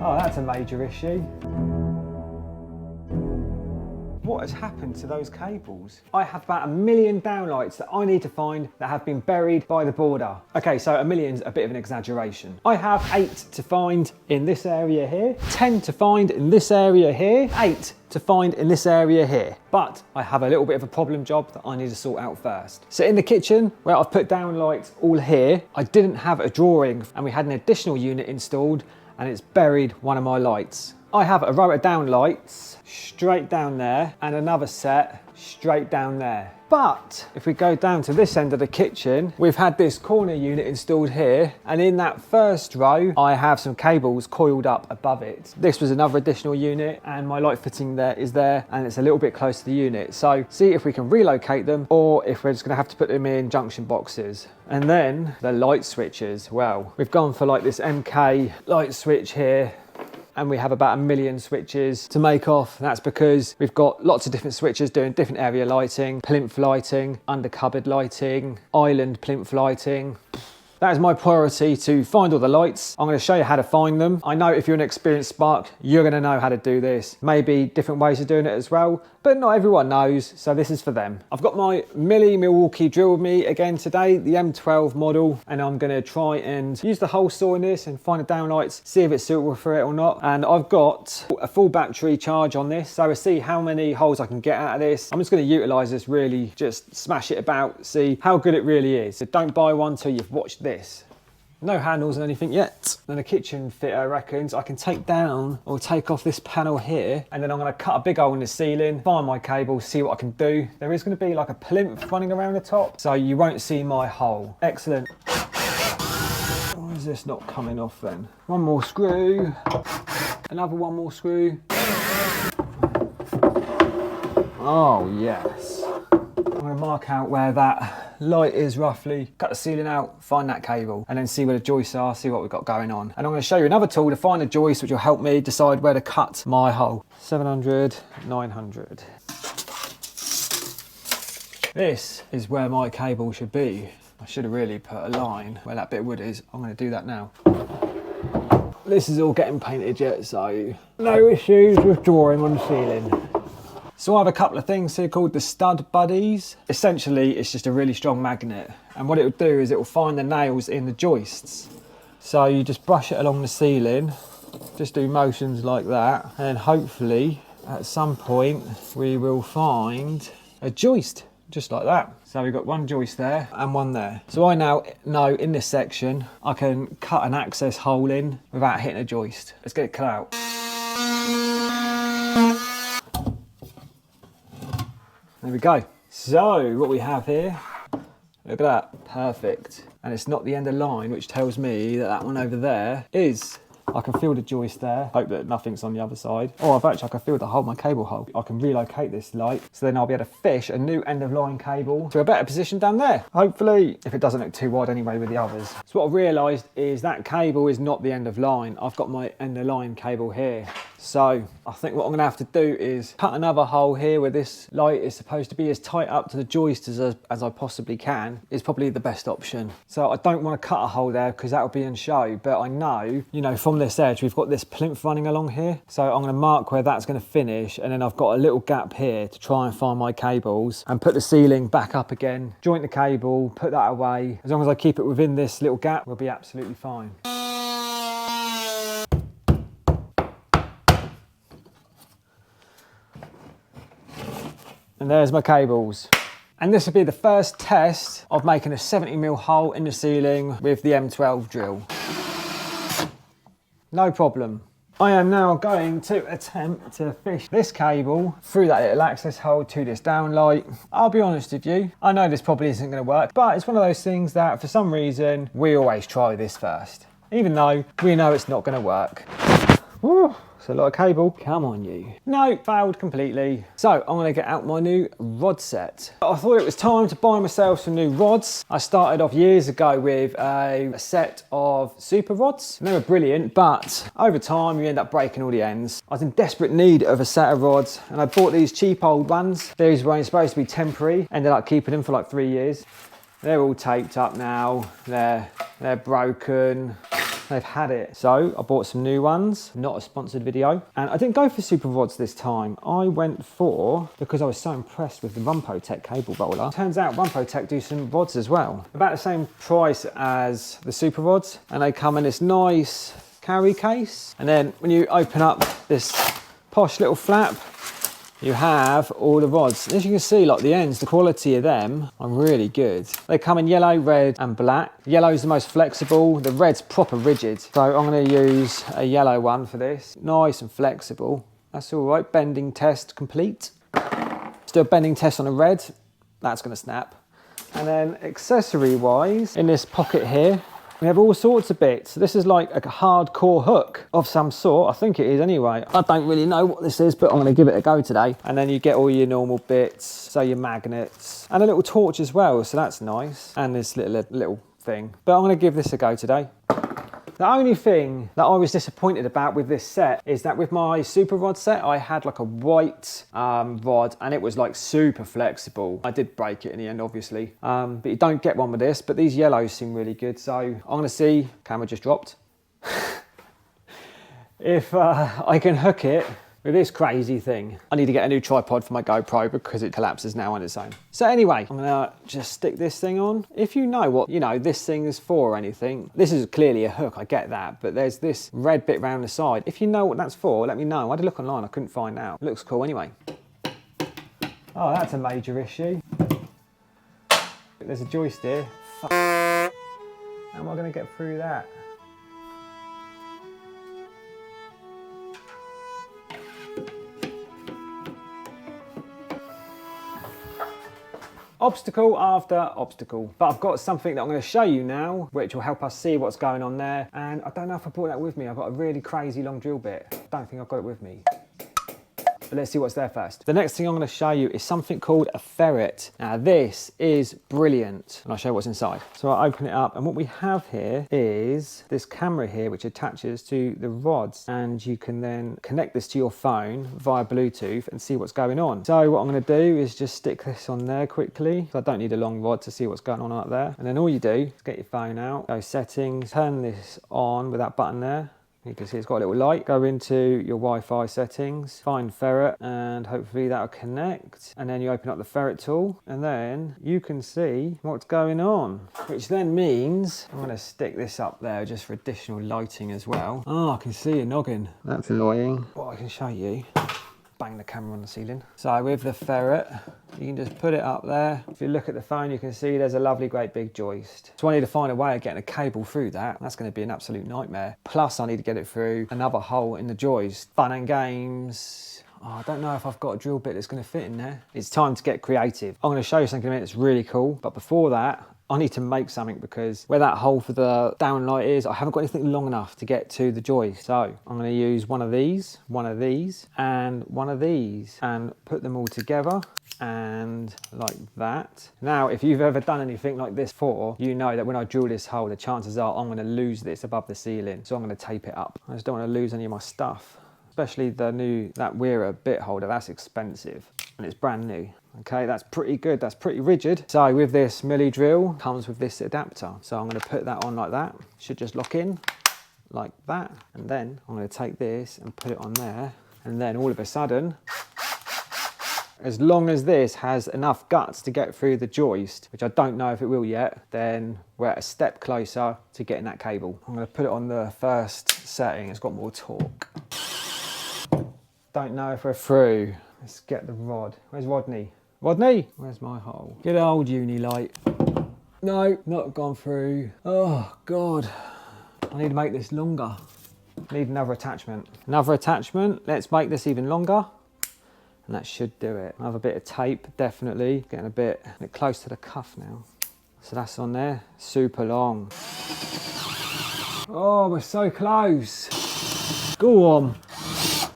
Oh, that's a major issue. What has happened to those cables? I have about 1 million downlights that I need to find that have been buried by the border. Okay, so 1 million's a bit of an exaggeration. I have 8 to find in this area here, 10 to find in this area here, 8 to find in this area here. But I have a little bit of a problem job that I need to sort out first. So in the kitchen, where I've put downlights all here, I didn't have a drawing and we had an additional unit installed and it's buried one of my lights. I have a row of downlights straight down there and another set straight down there. But if we go down to this end of the kitchen, we've had this corner unit installed here, and in that first row I have some cables coiled up above it. This was another additional unit and my light fitting there is there, and it's a little bit close to the unit. So see if we can relocate them or if we're just gonna have to put them in junction boxes. And then the light switches, well, we've gone for like this MK light switch here, and we have about 1 million switches to make off. That's because we've got lots of different switches doing different area lighting, plinth lighting, under cupboard lighting, island plinth lighting. That is my priority, to find all the lights. I'm going to show you how to find them. I know if you're an experienced spark, you're going to know how to do this. Maybe different ways of doing it as well, but not everyone knows, so this is for them. I've got my Milwaukee drill with me again today, the M12 model, and I'm going to try and use the hole saw in this and find the downlights, see if it's suitable for it or not. And I've got a full battery charge on this, so we'll see how many holes I can get out of this. I'm just going to utilise this, really just smash it about, see how good it really is. So don't buy one till you've watched this. No handles and anything yet. Then a kitchen fitter reckons I can take down or take off this panel here, and then I'm going to cut a big hole in the ceiling, find my cable, see what I can do. There is going to be like a plinth running around the top, so you won't see my hole. Excellent. Why is this not coming off then? One more screw, another one more screw. Oh yes. I'm going to mark out where that light is roughly, cut the ceiling out, find that cable, and then see where the joists are, see what we've got going on. And I'm going to show you another tool to find the joist, which will help me decide where to cut my hole. 700, 900. This is where my cable should be. I should have really put a line where that bit of wood is. I'm going to do that now. This is all getting painted yet, so no issues with drawing on the ceiling. So I have a couple of things here called the stud buddies. Essentially, it's just a really strong magnet. And what it will do is it will find the nails in the joists. So you just brush it along the ceiling, just do motions like that. And hopefully at some point we will find a joist, just like that. So we've got one joist there and one there. So I now know in this section, I can cut an access hole in without hitting a joist. Let's get it cut out. There we go. So what we have here, look at that, perfect. And it's not the end of line, which tells me that that one over there is. I can feel the joist there. Hope that nothing's on the other side. Oh, I can feel the hole, my cable hole. I can relocate this light, so then I'll be able to fish a new end of line cable to a better position down there. Hopefully, if it doesn't look too wide anyway with the others. So what I've realised is that cable is not the end of line. I've got my end of line cable here. So I think what I'm gonna have to do is cut another hole here where this light is supposed to be as tight up to the joist as I possibly can, is probably the best option. So I don't want to cut a hole there because that will be in show, but I know, you know, from this edge, we've got this plinth running along here. So I'm gonna mark where that's gonna finish, and then I've got a little gap here to try and find my cables and put the ceiling back up again, joint the cable, put that away. As long as I keep it within this little gap, we'll be absolutely fine. And there's my cables. And this will be the first test of making a 70mm hole in the ceiling with the M12 drill. No problem. I am now going to attempt to fish this cable through that little access hole to this downlight. I'll be honest with you, I know this probably isn't going to work, but it's one of those things that for some reason we always try this first, even though we know it's not going to work. Woo. It's a lot of cable. Come on, you. No, failed completely. So I'm going to get out my new rod set. I thought it was time to buy myself some new rods. I started off years ago with a set of super rods. And they were brilliant, but over time you end up breaking all the ends. I was in desperate need of a set of rods, and I bought these cheap old ones. These were only supposed to be temporary. Ended up keeping them for like 3 years. They're all taped up now. They're broken. they've had it. So I bought some new ones, not a sponsored video. And I didn't go for super rods this time. I went for, because I was so impressed with the Rumpotech cable roller. Turns out Rumpotech do some rods as well. About the same price as the super rods. And they come in this nice carry case. And then when you open up this posh little flap, you have all the rods. As you can see, like the ends, the quality of them are really good. They come in yellow, red and black. Yellow is the most flexible, the red's proper rigid. So I'm gonna use a yellow one for this. Nice and flexible. That's all right, bending test complete. Still bending test on a red, that's gonna snap. And then accessory wise, in this pocket here, we have all sorts of bits. This is like a hardcore hook of some sort. I think it is anyway. I don't really know what this is, but I'm gonna give it a go today. And then you get all your normal bits, so your magnets, and a little torch as well, so that's nice. And this little thing. But I'm gonna give this a go today. The only thing that I was disappointed about with this set is that with my super rod set, I had like a white rod and it was like super flexible. I did break it in the end, obviously, but you don't get one with this, but these yellows seem really good. So I'm gonna see, camera just dropped, if I can hook it with this crazy thing. I need to get a new tripod for my GoPro because it collapses now on its own. So anyway, I'm gonna just stick this thing on. If you know what, this thing is for or anything, this is clearly a hook, I get that, but there's this red bit around the side. If you know what that's for, let me know. I had to look online, I couldn't find out. It looks cool anyway. Oh, that's a major issue. There's a joist here. Fuck. How am I gonna get through that? Obstacle after obstacle. But I've got something that I'm going to show you now, which will help us see what's going on there. And I don't know if I brought that with me. I've got a really crazy long drill bit. I don't think I've got it with me. But let's see what's there first. The next thing I'm going to show you is something called a ferret. Now this is brilliant. And I'll show you what's inside. So I open it up and what we have here is this camera here which attaches to the rods, and you can then connect this to your phone via Bluetooth and see what's going on. So what I'm going to do is just stick this on there quickly. So I don't need a long rod to see what's going on up there. And then all you do is get your phone out, go settings, turn this on with that button there. You can see it's got a little light. Go into your Wi-Fi settings, find ferret, and hopefully that'll connect. And then you open up the ferret tool, and then you can see what's going on. Which then means, I'm gonna stick this up there just for additional lighting as well. Oh, I can see a noggin. That's annoying. What I can show you, bang the camera on the ceiling. So with the ferret, you can just put it up there. If you look at the phone, you can see there's a lovely great big joist. So I need to find a way of getting a cable through that. That's going to be an absolute nightmare. Plus I need to get it through another hole in the joist. Fun and games. Oh, I don't know if I've got a drill bit that's going to fit in there. It's time to get creative. I'm going to show you something in a minute that's really cool. But before that, I need to make something because where that hole for the downlight is, I haven't got anything long enough to get to the joist. So I'm going to use one of these, and one of these, and put them all together. And like that. Now, if you've ever done anything like this before, you know that when I drill this hole, the chances are I'm going to lose this above the ceiling. So I'm going to tape it up. I just don't want to lose any of my stuff, especially that Weira bit holder. That's expensive and it's brand new. Okay, that's pretty good. That's pretty rigid. So with this milli drill comes with this adapter. So I'm going to put that on like that. Should just lock in like that. And then I'm going to take this and put it on there. And then all of a sudden, as long as this has enough guts to get through the joist, which I don't know if it will yet, then we're a step closer to getting that cable. I'm going to put it on the first setting. It's got more torque. Don't know if we're through. Let's get the rod. Where's Rodney? Rodney? Where's my hole? Good old uni light. No, not gone through. Oh, God. I need to make this longer. I need another attachment. Another attachment. Let's make this even longer. And that should do it. Another bit of tape, definitely. Getting a bit close to the cuff now. So that's on there, super long. Oh, we're so close. Go on.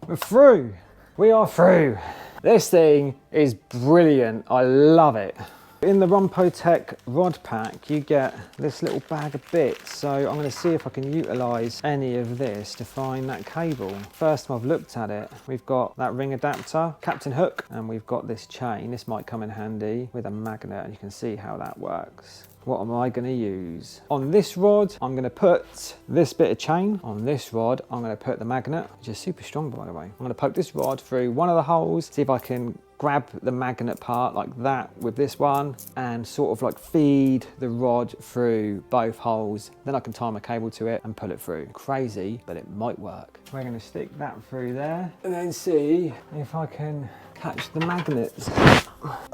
We're through. We are through. This thing is brilliant. I love it. In the Rumpotech rod pack, you get this little bag of bits. So I'm going to see if I can utilise any of this to find that cable. First time I've looked at it, we've got that ring adapter, captain hook, and we've got this chain. This might come in handy with a magnet, and you can see how that works. what am I going to use? On this rod, I'm going to put this bit of chain. On this rod, I'm going to put the magnet, which is super strong, by the way. I'm going to poke this rod through one of the holes, see if I can grab the magnet part like that with this one and sort of like feed the rod through both holes. Then I can tie my cable to it and pull it through. Crazy, but it might work. We're going to stick that through there and then see if I can catch the magnets.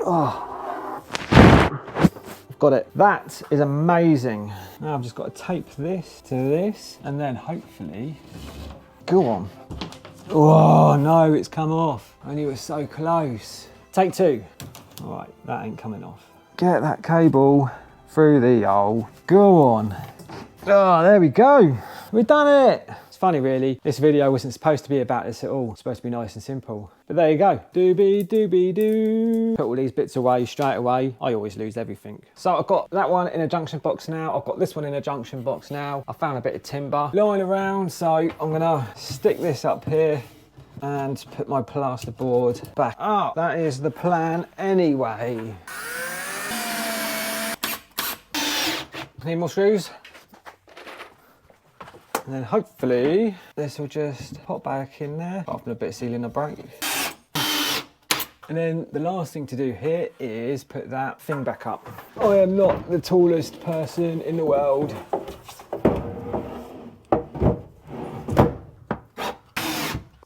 Oh. Got it. That is amazing. Now I've just got to tape this to this and then hopefully, go on. Oh no, it's come off. I knew it was so close. Take two. All right, that ain't coming off. Get that cable through the hole. Go on. Oh, there we go. We've done it. It's funny really, this video wasn't supposed to be about this at all. It's supposed to be nice and simple. But there you go. Doobie doobie doo. Put all these bits away straight away. I always lose everything. So I've got that one in a junction box now. I've got this one in a junction box now. I found a bit of timber lying around, so I'm gonna stick this up here and put my plasterboard back up. That is the plan anyway. Need more screws? And then hopefully this will just pop back in there, apart from a bit of sealing a break. And then the last thing to do here is put that thing back up. I am not the tallest person in the world.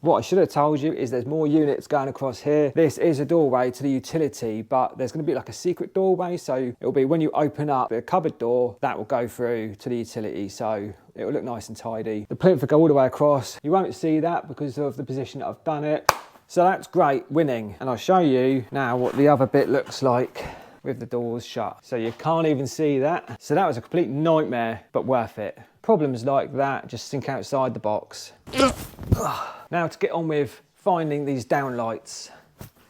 What I should have told you is there's more units going across here. This is a doorway to the utility, but there's going to be like a secret doorway. So it'll be when you open up the cupboard door, that will go through to the utility. So it will look nice and tidy. The plinth will go all the way across. You won't see that because of the position that I've done it. So that's great, winning. And I'll show you now what the other bit looks like with the doors shut. So you can't even see that. So that was a complete nightmare, but worth it. Problems like that just sink outside the box. Now to get on with finding these downlights.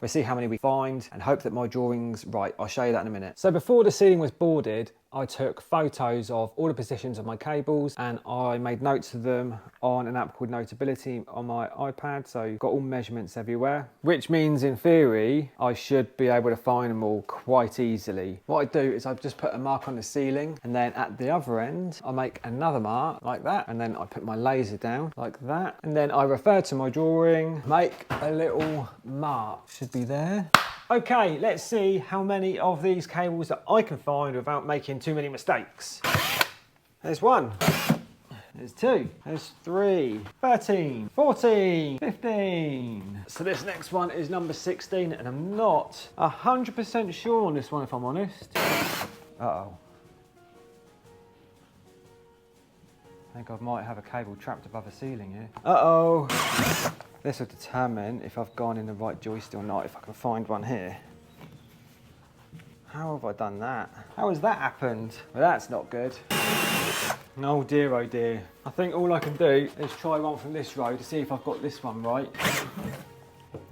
We'll see how many we find and hope that my drawing's right. I'll show you that in a minute. So before the ceiling was boarded, I took photos of all the positions of my cables and I made notes of them on an app called Notability on my iPad. So you've got all measurements everywhere, which means in theory, I should be able to find them all quite easily. What I do is I just put a mark on the ceiling and then at the other end, I make another mark like that. And then I put my laser down like that. And then I refer to my drawing, make a little mark, should be there. Okay, let's see how many of these cables that I can find without making too many mistakes. There's one, there's two, there's three, 13, 14, 15. So this next one is number 16 and I'm not 100% sure on this one if I'm honest. Uh-oh. I think I might have a cable trapped above the ceiling here. Uh-oh. This will determine if I've gone in the right joist or not, if I can find one here. How have I done that? How has that happened? Well, that's not good. Oh dear, oh dear. I think all I can do is try one from this row to see if I've got this one right.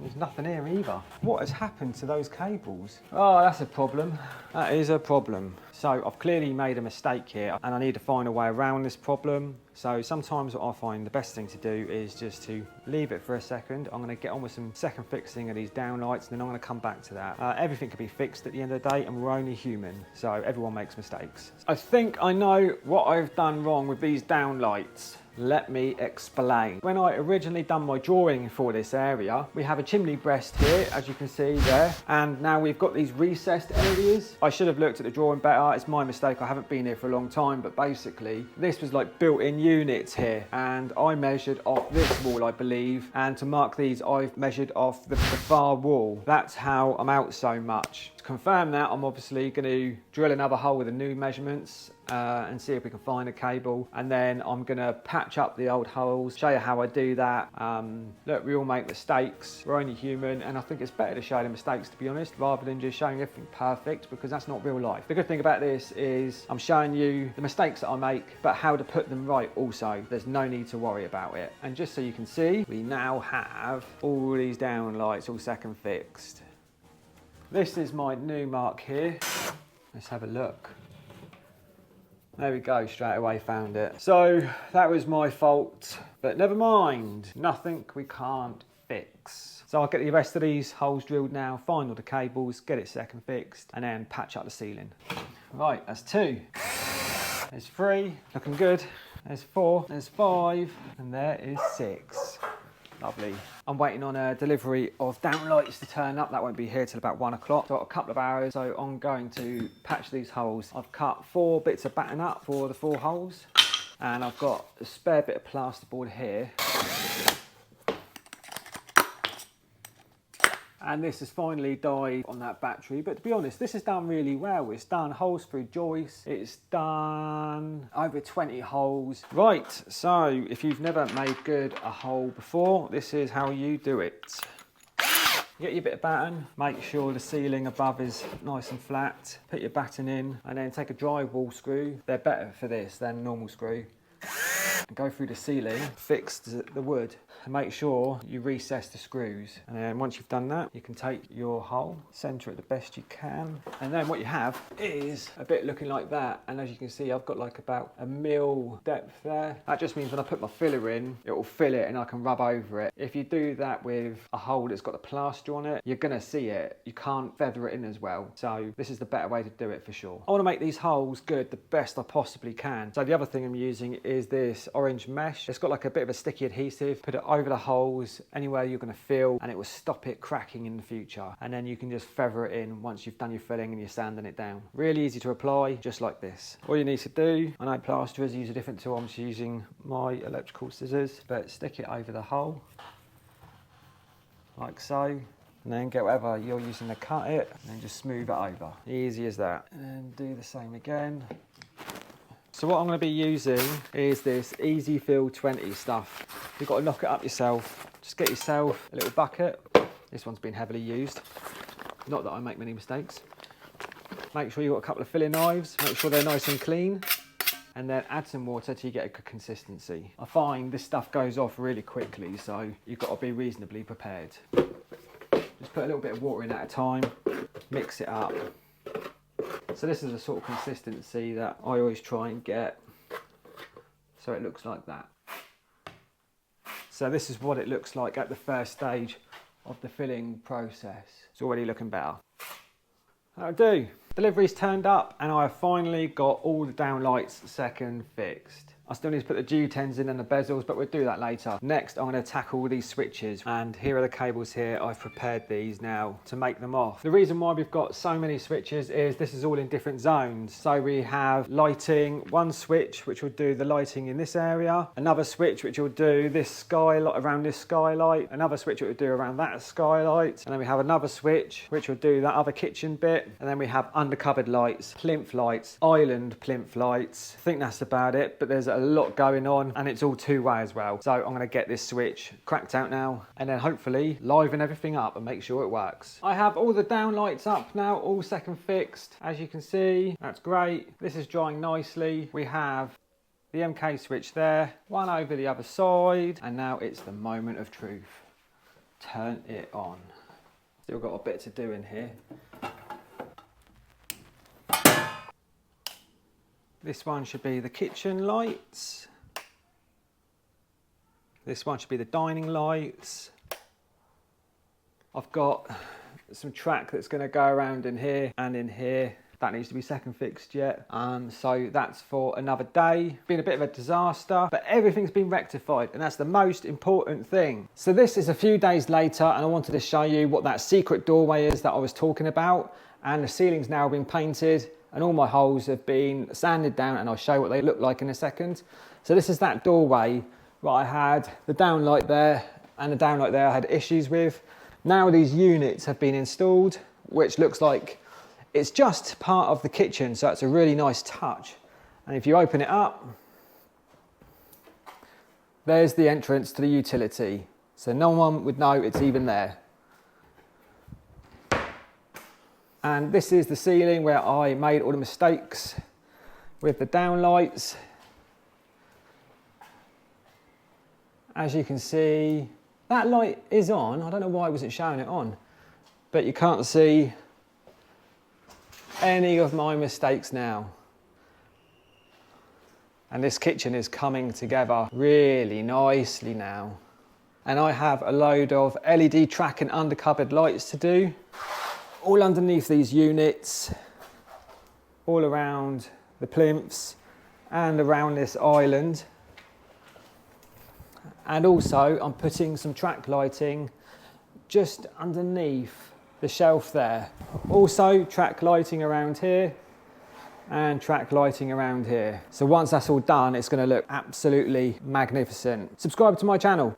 There's nothing here either. What has happened to those cables? Oh, that's a problem. That is a problem. So I've clearly made a mistake here and I need to find a way around this problem. So sometimes what I find the best thing to do is just to leave it for a second. I'm going to get on with some second fixing of these downlights and then I'm going to come back to that. Everything can be fixed at the end of the day and we're only human. So everyone makes mistakes. I think I know what I've done wrong with these downlights. Let me explain. When I originally done my drawing for this area, we have a chimney breast here, as you can see there, and now we've got these recessed areas. I should have looked at the drawing better. It's my mistake. I haven't been here for a long time, but basically this was like built-in units here, and I measured off this wall, I believe, and to mark these, I've measured off the far wall. That's how I'm out so much. To confirm that, I'm obviously going to drill another hole with the new measurements and see if we can find a cable, and then I'm gonna patch up the old holes, show you how I do that. Look, we all make mistakes, we're only human, and I think it's better to show the mistakes, to be honest, rather than just showing everything perfect, because that's not real life. The good thing about this is I'm showing you the mistakes that I make, but how to put them right also. There's no need to worry about it. And just so you can see, we now have all these downlights all second fixed. This is my new mark here. Let's have a look. There we go, straight away found it. So that was my fault, but never mind. Nothing we can't fix. So I'll get the rest of these holes drilled now, find all the cables, get it second fixed, and then patch up the ceiling. Right, that's 2. There's 3, looking good. There's 4, there's 5, and there is 6. Lovely. I'm waiting on a delivery of downlights to turn up. That won't be here till about 1 o'clock. So I've got a couple of hours. So I'm going to patch these holes. I've cut 4 bits of batten up for the 4 holes. And I've got a spare bit of plasterboard here. And this has finally died on that battery, but to be honest, this is done really well. It's done holes through joists, it's done over 20 holes. Right, so if you've never made good a hole before, this is how you do it. Get your bit of batten, make sure the ceiling above is nice and flat, put your batten in, and then take a drywall screw. They're better for this than normal screw. And go through the ceiling, fix the wood, and make sure you recess the screws. And then once you've done that, you can take your hole, centre it the best you can. And then what you have is a bit looking like that. And as you can see, I've got like about a mil depth there. That just means when I put my filler in, it will fill it and I can rub over it. If you do that with a hole that's got the plaster on it, you're gonna see it. You can't feather it in as well. So this is the better way to do it for sure. I wanna make these holes good, the best I possibly can. So the other thing I'm using is this orange mesh. It's got like a bit of a sticky adhesive. Put it over the holes anywhere you're going to fill, and it will stop it cracking in the future. And then you can just feather it in once you've done your filling and you're sanding it down. Really easy to apply, just like this. All you need to do, I know plasterers use a different tool, I'm just using my electrical scissors, but stick it over the hole like so, and then get whatever you're using to cut it and then just smooth it over. Easy as that. And do the same again. So what I'm going to be using is this Easy Fill 20 stuff. You've got to knock it up yourself. Just get yourself a little bucket. This one's been heavily used. Not that I make many mistakes. Make sure you've got a couple of filling knives. Make sure they're nice and clean. And then add some water till you get a good consistency. I find this stuff goes off really quickly, so you've got to be reasonably prepared. Just put a little bit of water in at a time. Mix it up. So this is the sort of consistency that I always try and get. So it looks like that. So this is what it looks like at the first stage of the filling process. It's already looking better. That'll do. Delivery's turned up and I have finally got all the downlights second fixed. I still need to put the G10s in and the bezels, but we'll do that later. Next, I'm going to tackle these switches, and here are the cables here. I've prepared these now to make them off. The reason why we've got so many switches is this is all in different zones. So we have lighting, one switch which will do the lighting in this area, another switch which will do this skylight around this skylight, another switch which will do around that skylight, and then we have another switch which will do that other kitchen bit, and then we have undercupboard lights, plinth lights, island plinth lights. I think that's about it, but there's a lot going on and it's all two-way as well. So I'm going to get this switch cracked out now and then hopefully liven everything up and make sure it works. I have all the downlights up now, all second fixed. As you can see, that's great. This is drying nicely. We have the MK switch there, one over the other side, and now it's the moment of truth. Turn it on. Still got a bit to do in here. This one should be the kitchen lights. This one should be the dining lights. I've got some track that's going to go around in here and in here. That needs to be second fixed yet. So that's for another day. Been a bit of a disaster, but everything's been rectified and that's the most important thing. So this is a few days later and I wanted to show you what that secret doorway is that I was talking about. And the ceiling's now been painted and all my holes have been sanded down, and I'll show you what they look like in a second. So this is that doorway where I had the downlight there and the downlight there I had issues with. Now these units have been installed, which looks like it's just part of the kitchen, so it's a really nice touch. And if you open it up, there's the entrance to the utility. So no one would know it's even there. And this is the ceiling where I made all the mistakes with the downlights. As you can see, that light is on. I don't know why I wasn't showing it on, but you can't see any of my mistakes now. And this kitchen is coming together really nicely now. and I have a load of LED track and undercupboard lights to do, all underneath these units, all around the plinths and around this island. And also I'm putting some track lighting just underneath the shelf there. Also track lighting around here and track lighting around here. So once that's all done, it's going to look absolutely magnificent. Subscribe to my channel.